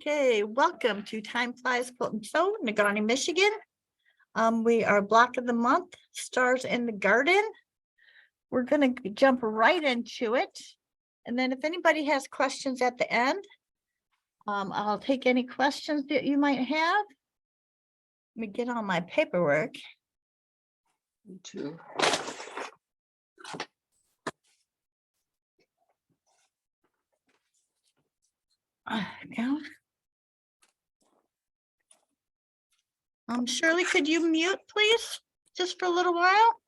Okay, welcome to Time Flies Quilt and Sew, Negaunee, Michigan. We are block of the month, Stars in the Garden. We're going to jump right into it. And then if anybody has questions at the end, I'll take any questions that you might have. Let me get on my paperwork. Me too. Go. Shirley, could you mute, please, just for a little while?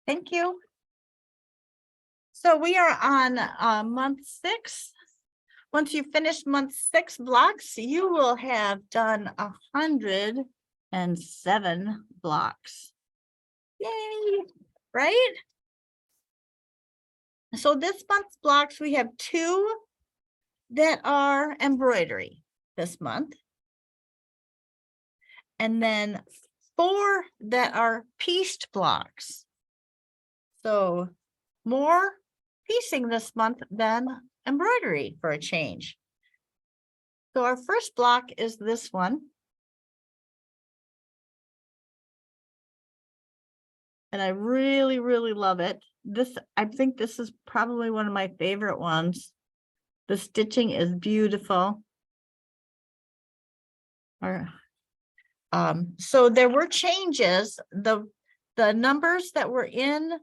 Thank you. So we are on month 6. Once you finish month 6 blocks, you will have done 107 blocks. Yay, right? So this month's blocks, we have 2 that are embroidery this month. And then 4 that are pieced blocks. So more piecing this month than embroidery for a change. So our first block is this one. And I really, really love it. I think this is probably one of my favorite ones. The stitching is beautiful. So there were changes. The numbers that were in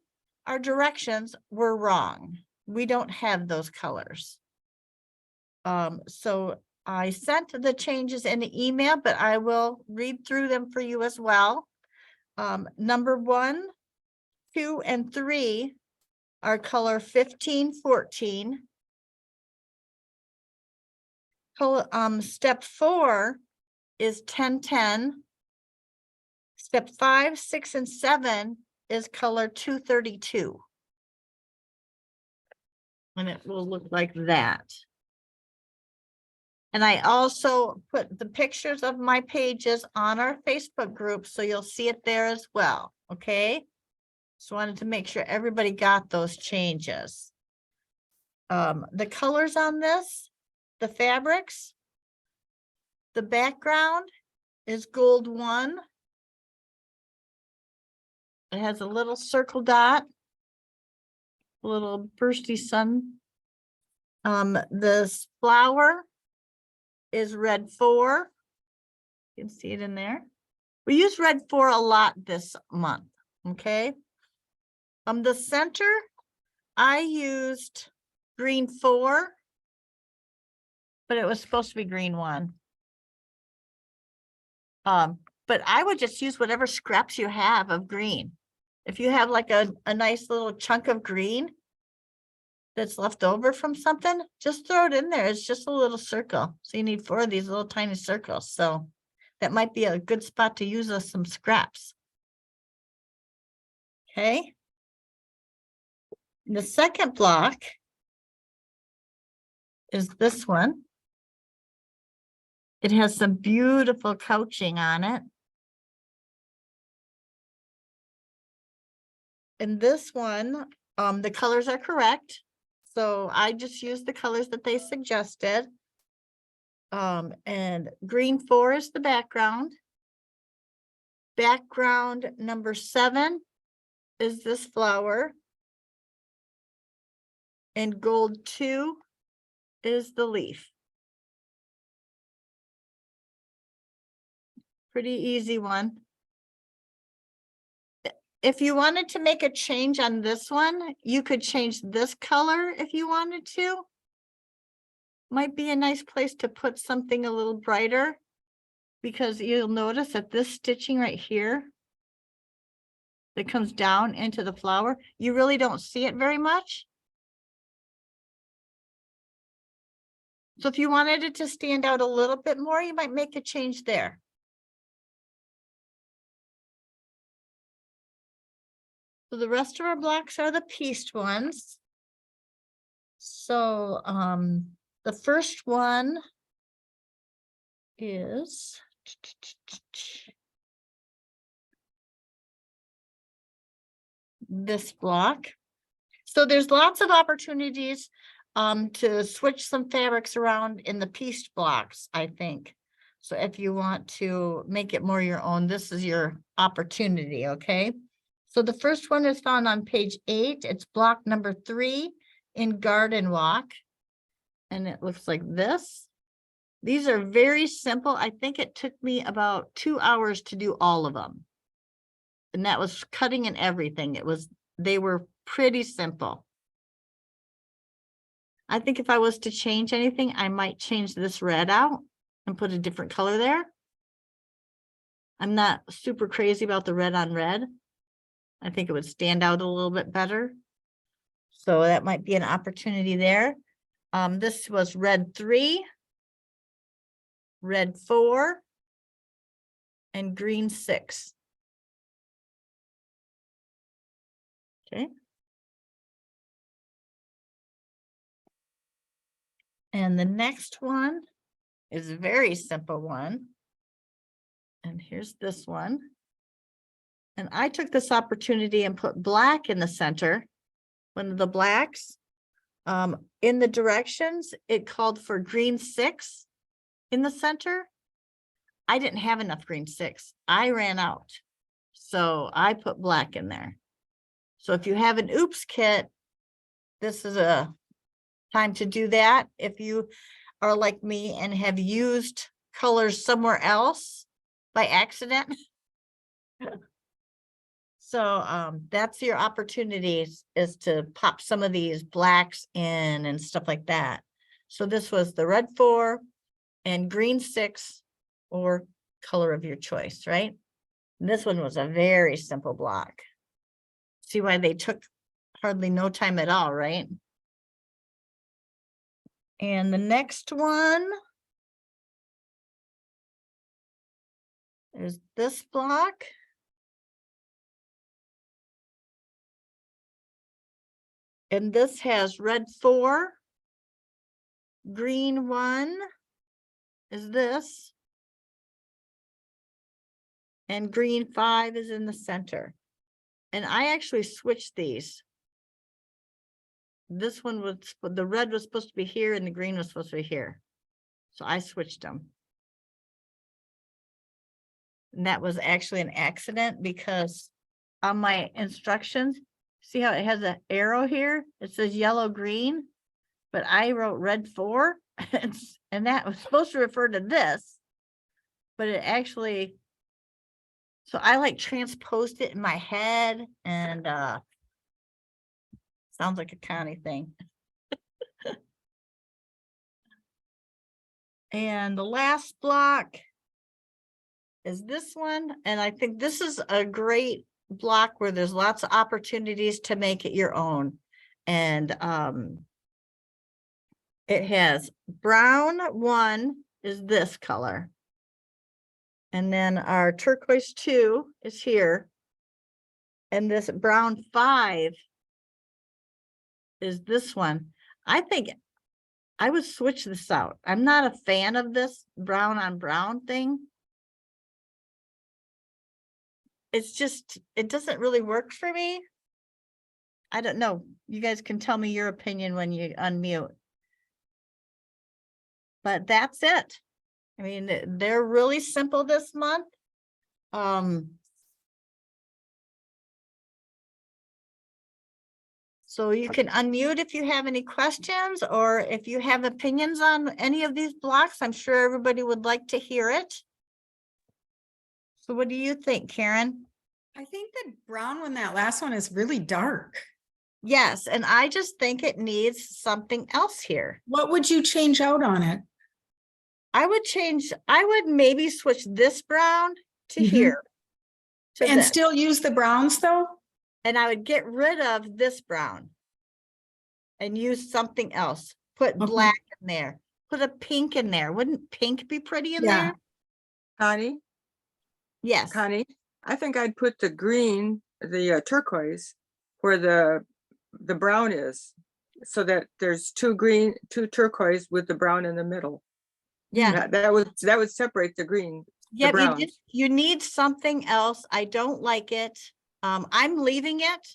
our directions were wrong. We don't have those colors. So I sent the changes in the email, but I will read through them for you as well. Number 1, 2, and 3 are color 1514. Step 4 is 1010. Step 5, 6, and 7 is color 232. And it will look like that. And I also put the pictures of my pages on our Facebook group, so you'll see it there as well, okay? So wanted to make sure everybody got those changes. The colors on this, the fabrics, the background is gold 1. It has a little circle dot, a little bursty sun. This flower is red 4. You can see it in there. We use red 4 a lot this month, okay? The center, I used green 4, but it was supposed to be green 1. But I would just use whatever scraps you have of green. If you have like a nice little chunk of green that's left over from something, just throw it in there. It's just a little circle. So you need 4 of these little tiny circles. So that might be a good spot to use some scraps. Okay. The second block is this one. It has some beautiful couching on it. And this one, the colors are correct. So I just used the colors that they suggested. And green 4 is the background. Background number 7 is this flower. And gold 2 is the leaf. Pretty easy one. If you wanted to make a change on this one, you could change this color if you wanted to. Might be a nice place to put something a little brighter, because you'll notice that this stitching right here that comes down into the flower, you really don't see it very much. So if you wanted it to stand out a little bit more, you might make a change there. So the rest of our blocks are the pieced ones. So the first one is this block. So there's lots of opportunities to switch some fabrics around in the pieced blocks, I think. So if you want to make it more your own, this is your opportunity, okay? So the first one is found on page 8. It's block number 3 in Garden Walk. And it looks like this. These are very simple. I think it took me about 2 hours to do all of them. And that was cutting and everything. They were pretty simple. I think if I was to change anything, I might change this red out and put a different color there. I'm not super crazy about the red on red. I think it would stand out a little bit better. So that might be an opportunity there. This was red 3, red 4, and green 6. Okay. And the next one is a very simple one. And here's this one. And I took this opportunity and put black in the center, one of the blacks. In the directions, it called for green 6 in the center. I didn't have enough green 6. I ran out. So I put black in there. So if you have an oops kit, this is a time to do that. If you are like me and have used colors somewhere else by accident. So that's your opportunities, is to pop some of these blacks in and stuff like that. So this was the red 4 and green 6, or color of your choice, right? This one was a very simple block. See why they took hardly no time at all, right? And the next one is this block. And this has red 4, green 1 is this, and green 5 is in the center. And I actually switched these. This one was, the red was supposed to be here and the green was supposed to be here. So I switched them. And that was actually an accident, because on my instructions, see how it has an arrow here? It says yellow, green, but I wrote red 4 and that was supposed to refer to this, but it actually, so I like transposed it in my head, and sounds like a Connie thing. And the last block is this one. And I think this is a great block where there's lots of opportunities to make it your own. And it has brown 1 is this color. And then our turquoise 2 is here. And this brown 5 is this one. I think I would switch this out. I'm not a fan of this brown on brown thing. It's just, it doesn't really work for me. I don't know. You guys can tell me your opinion when you unmute. But that's it. I mean, they're really simple this month. So you can unmute if you have any questions, or if you have opinions on any of these blocks. I'm sure everybody would like to hear it. So what do you think, Karen? I think the brown one, that last one, is really dark. Yes, and I just think it needs something else here. What would you change out on it? I would maybe switch this brown to Mhm. here. To And this. still use the browns though? And I would get rid of this brown and use something else. Put Okay. black in there. Put a pink in there. Wouldn't pink be pretty in Yeah. there? Connie, Yes. Connie, I think I'd put the green, the turquoise, where the brown is, so that there's 2 green, 2 turquoise with the brown in the middle. Yeah. That would separate the green. Yeah, brown. you need something else. I don't like it. I'm leaving it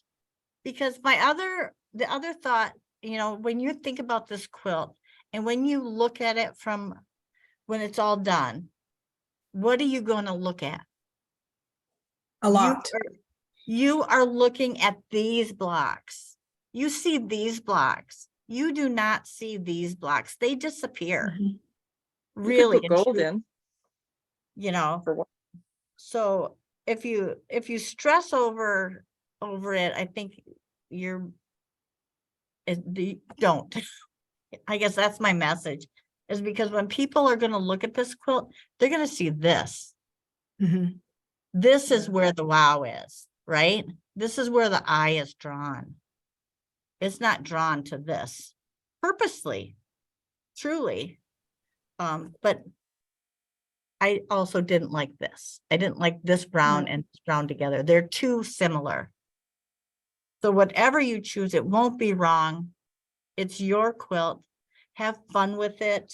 because the other thought you know, when you think about this quilt and when you look at it from when it's all done, what are you going to look at? A lot. You are looking at these blocks. You see these blocks. You do not see these blocks. They disappear. Mhm. You could Really. put gold in You know, for what? so if you stress over it, I think don't. I guess that's my message, is because when people are going to look at this quilt, they're going to see this. Mhm. This is where the wow is, right? This is where the eye is drawn. It's not drawn to this purposely, truly. But I also didn't like this. I didn't like this brown and this brown together. They're too similar. So whatever you choose, it won't be wrong. It's your quilt. Have fun with it.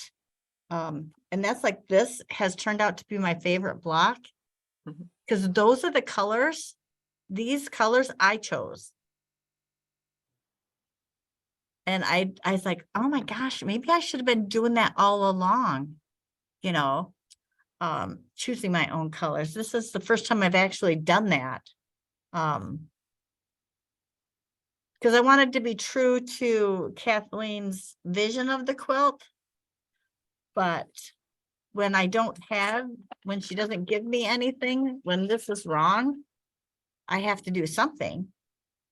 And that's like, this has turned out to be my favorite block, because those are the colors. These colors I chose. And I was like, oh my gosh, maybe I should have been doing that all along, you know, choosing my own colors. This is the first time I've actually done that. Because I wanted to be true to Kathleen's vision of the quilt. But when when she doesn't give me anything, when this is wrong, I have to do something.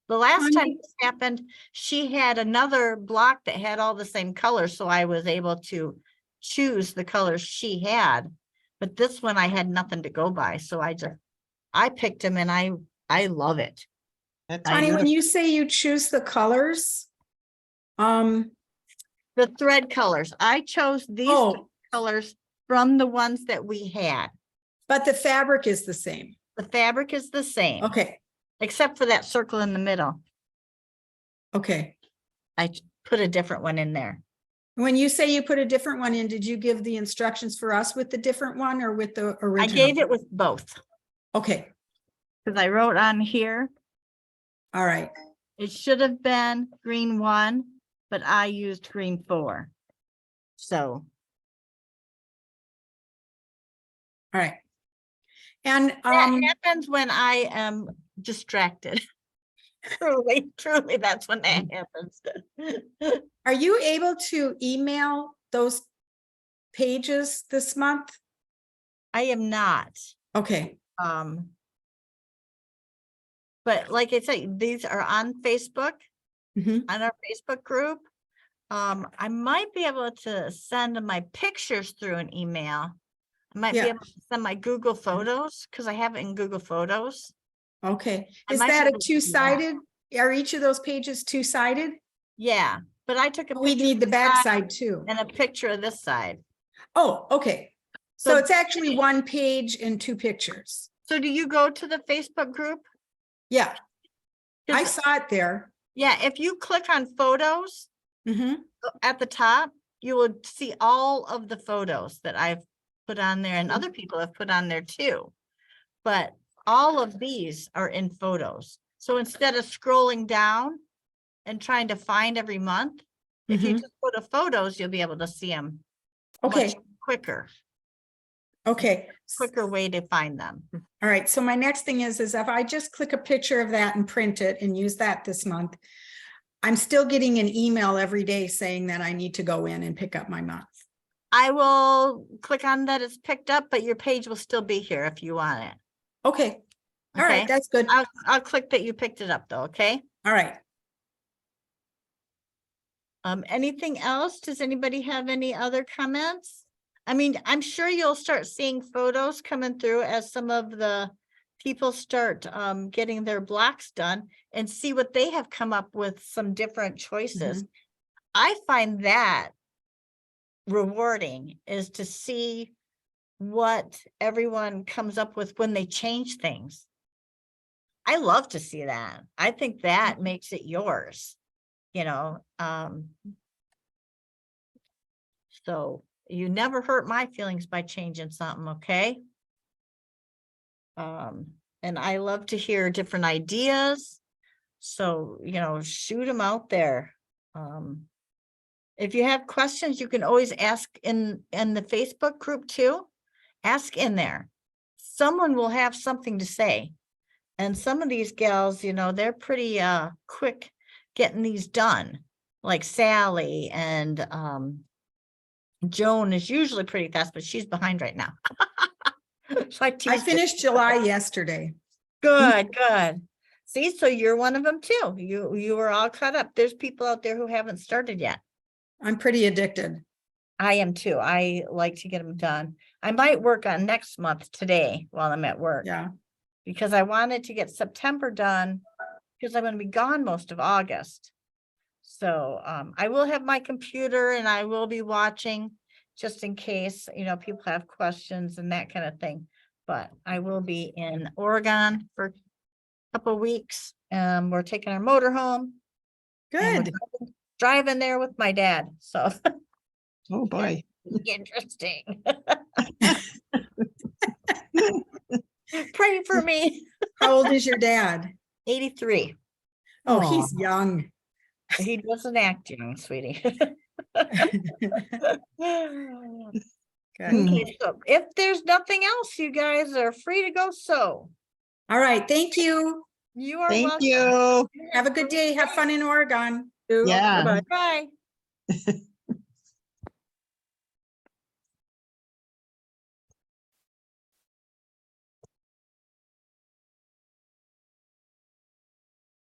The last time this happened, she had another block that had all the same colors, so I was able to choose the colors she had. But this one I had nothing to go by, so I picked them, and I love it. Connie, when you say you choose the colors, The thread colors, I chose these colors from the ones that we had. but the fabric is the same. The fabric is the same. Okay. Except for that circle in the middle. Okay. I put a different one in there. When you say you put a different one in, did you give the instructions for us with the different one or with the original? I gave it with both. Okay. Because I wrote on here, All right. it should have been green 1, but I used green 4. So. All right. And that happens when I am distracted. Truly, that's when that happens. are you able to email those pages this month? I am not. Okay. But like I said, these are on Facebook, Mhm. on our Facebook group. I might be able to send my pictures through an email. I might be able to send my Google Photos, because I have it in Google Photos. Okay. I Is might be that a able to do that. two-sided? Are each of those pages two-sided? Yeah, but I took a picture. We need the of back this side too. and a picture of this side. Oh, okay. So So- it's actually one page and 2 pictures. So do you go to the Facebook group? Yeah, I 'Cause, saw it there. yeah, if you click on photos Mhm. at the top, you will see all of the photos that I've put on there, and other people have put on there too. But all of these are in photos. So instead of scrolling down and trying to find every month, if you Mhm. just go to photos, you'll be able to see them Okay, much quicker okay. way to find them. All right, so my next thing is if I just click a picture of that and print it and use that this month, I'm still getting an email every day saying that I need to go in and pick up my month. I will click on that it's picked up, but your page will still be here if you want it. Okay, all Okay? right, that's good. I'll click that you picked it up though, okay? All right. Anything else? Does anybody have any other comments? I mean, I'm sure you'll start seeing photos coming through as some of the people start getting their blocks done, and see what they have come up with, some different choices. I find that rewarding, is to see what everyone comes up with when they change things. I love to see that. I think that makes it yours, you know. So you never hurt my feelings by changing something, okay? And I love to hear different ideas. So, you know, shoot them out there. If you have questions, you can always ask in the Facebook group too. Ask in there. Someone will have something to say. And some of these gals, you know, they're pretty quick getting these done. Like Sally and Joan is usually pretty fast, but she's behind right now. So I teased her. finished July yesterday. Good, good. See, so you're one of them too. You were all caught up. There's people out there who haven't started yet. I'm pretty addicted. I am too. I like to get them done. I might work on next month today while I'm at work. Yeah. Because I wanted to get September done because I'm going to be gone most of August. So I will have my computer and I will be watching just in case, you know, people have questions and that kind of thing. But I will be in Oregon for a couple of weeks. We're taking our motor home. And Good. we're driving there with my dad. So Oh, boy. interesting. Pray for me. How old is your dad? 83. Oh, he's young. He doesn't act young, sweetie. Good. Okay, so if there's nothing else, you guys are free to go. So All right. Thank you. you are Thank welcome. you. Have a good day. Have fun in Oregon. Do- Yeah. bye-bye. Bye.